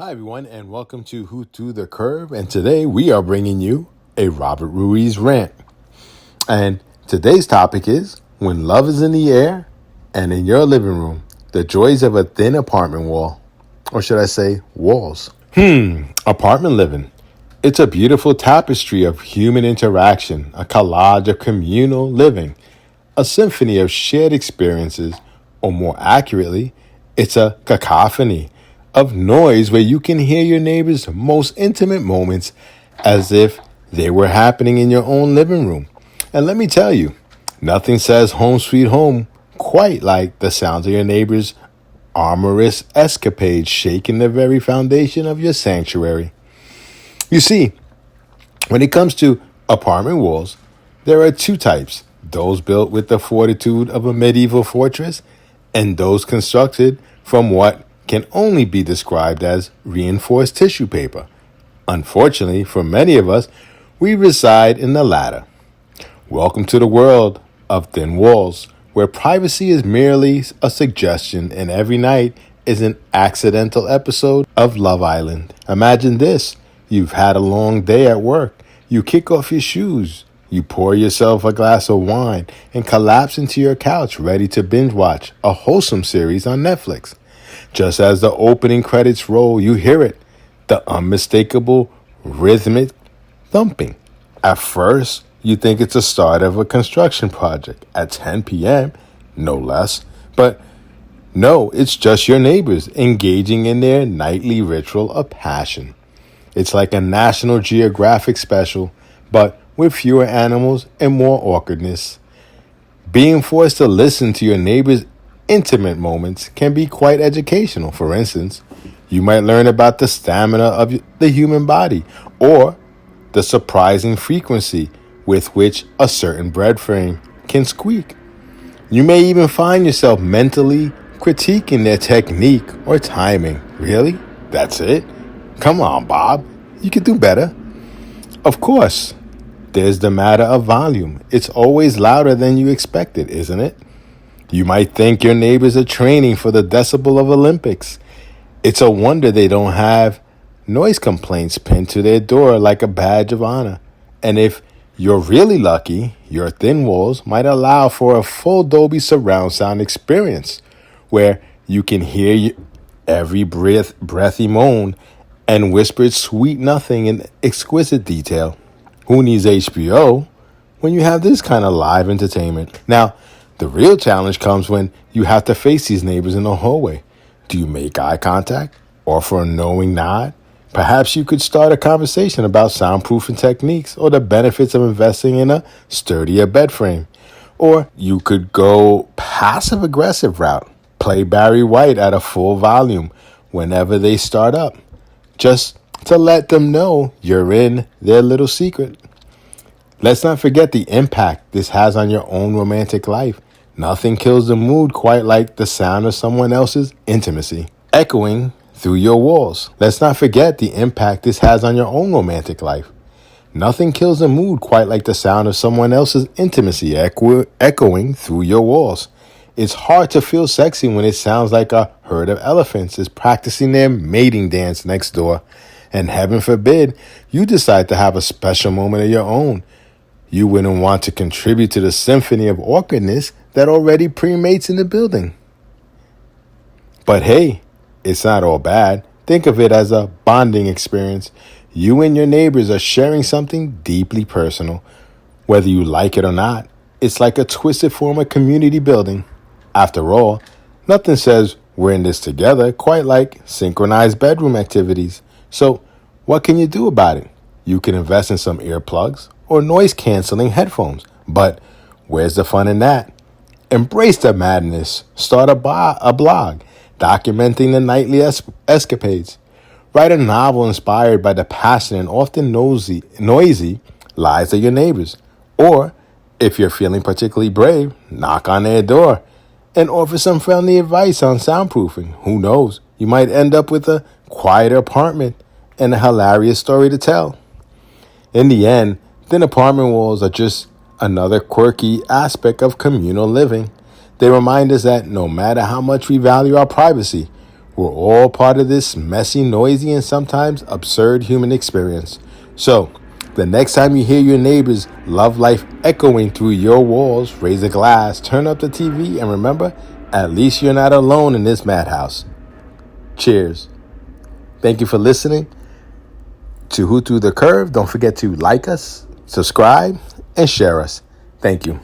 Hi, everyone, and welcome to Who to the Curve. And today we are bringing you a Robert Ruiz rant. And today's topic is when love is in the air and in your living room, the joys of a thin apartment wall, or should I say walls. Apartment living. It's a beautiful tapestry of human interaction, a collage of communal living, a symphony of shared experiences, or more accurately, it's a cacophony of noise where you can hear your neighbor's most intimate moments as if they were happening in your own living room. And let me tell you, nothing says home sweet home quite like the sounds of your neighbor's amorous escapades shaking the very foundation of your sanctuary. You see, when it comes to apartment walls, there are two types: those built with the fortitude of a medieval fortress and those constructed from what can only be described as reinforced tissue paper. Unfortunately, for many of us, we reside in the latter. Welcome to the world of thin walls, where privacy is merely a suggestion and every night is an accidental episode of Love Island. Imagine this. You've had a long day at work. You kick off your shoes. You pour yourself a glass of wine and collapse into your couch ready to binge watch a wholesome series on Netflix. Just as the opening credits roll, you hear it, the unmistakable rhythmic thumping. At first, you think it's the start of a construction project at 10 p.m., no less. But no, it's just your neighbors engaging in their nightly ritual of passion. It's like a National Geographic special, but with fewer animals and more awkwardness. Being forced to listen to your neighbor's intimate moments can be quite educational. For instance, you might learn about the stamina of the human body or the surprising frequency with which a certain bread frame can squeak. You may even find yourself mentally critiquing their technique or timing. Really? That's it? Come on, Bob. You can do better. Of course, there's the matter of volume. It's always louder than you expected, isn't it? You might think your neighbors are training for the decibel of Olympics. It's a wonder they don't have noise complaints pinned to their door like a badge of honor. And if you're really lucky, your thin walls might allow for a full Dolby surround sound experience where you can hear every breathy moan and whispered sweet nothing in exquisite detail. Who needs HBO when you have this kind of live entertainment? Now, the real challenge comes when you have to face these neighbors in the hallway. Do you make eye contact? Offer a knowing nod? Perhaps you could start a conversation about soundproofing techniques or the benefits of investing in a sturdier bed frame. Or you could go passive-aggressive route. Play Barry White at a full volume whenever they start up, just to let them know you're in their little secret. Let's not forget the impact this has on your own romantic life. Nothing kills the mood quite like the sound of someone else's intimacy echoing through your walls. Let's not forget the impact this has on your own romantic life. Nothing kills the mood quite like the sound of someone else's intimacy echoing through your walls. It's hard to feel sexy when it sounds like a herd of elephants is practicing their mating dance next door. And heaven forbid, you decide to have a special moment of your own. You wouldn't want to contribute to the symphony of awkwardness that already premates in the building. But hey, it's not all bad. Think of it as a bonding experience. You and your neighbors are sharing something deeply personal. Whether you like it or not, it's like a twisted form of community building. After all, nothing says we're in this together quite like synchronized bedroom activities. So what can you do about it? You can invest in some earplugs or noise-canceling headphones. But where's the fun in that? Embrace the madness. Start a blog documenting the nightly escapades. Write a novel inspired by the passionate and often noisy lives of your neighbors. Or, if you're feeling particularly brave, knock on their door and offer some friendly advice on soundproofing. Who knows? You might end up with a quieter apartment and a hilarious story to tell. In the end, thin apartment walls are just another quirky aspect of communal living. They remind us that no matter how much we value our privacy, We're all part of this messy, noisy, and sometimes absurd human experience. So, the next time you hear your neighbor's love life echoing through your walls, raise a glass, turn up the TV, and remember, at least you're not alone in this madhouse. Cheers. Thank you for listening to Who Threw the Curve. Don't forget to like us, subscribe, and share us. Thank you.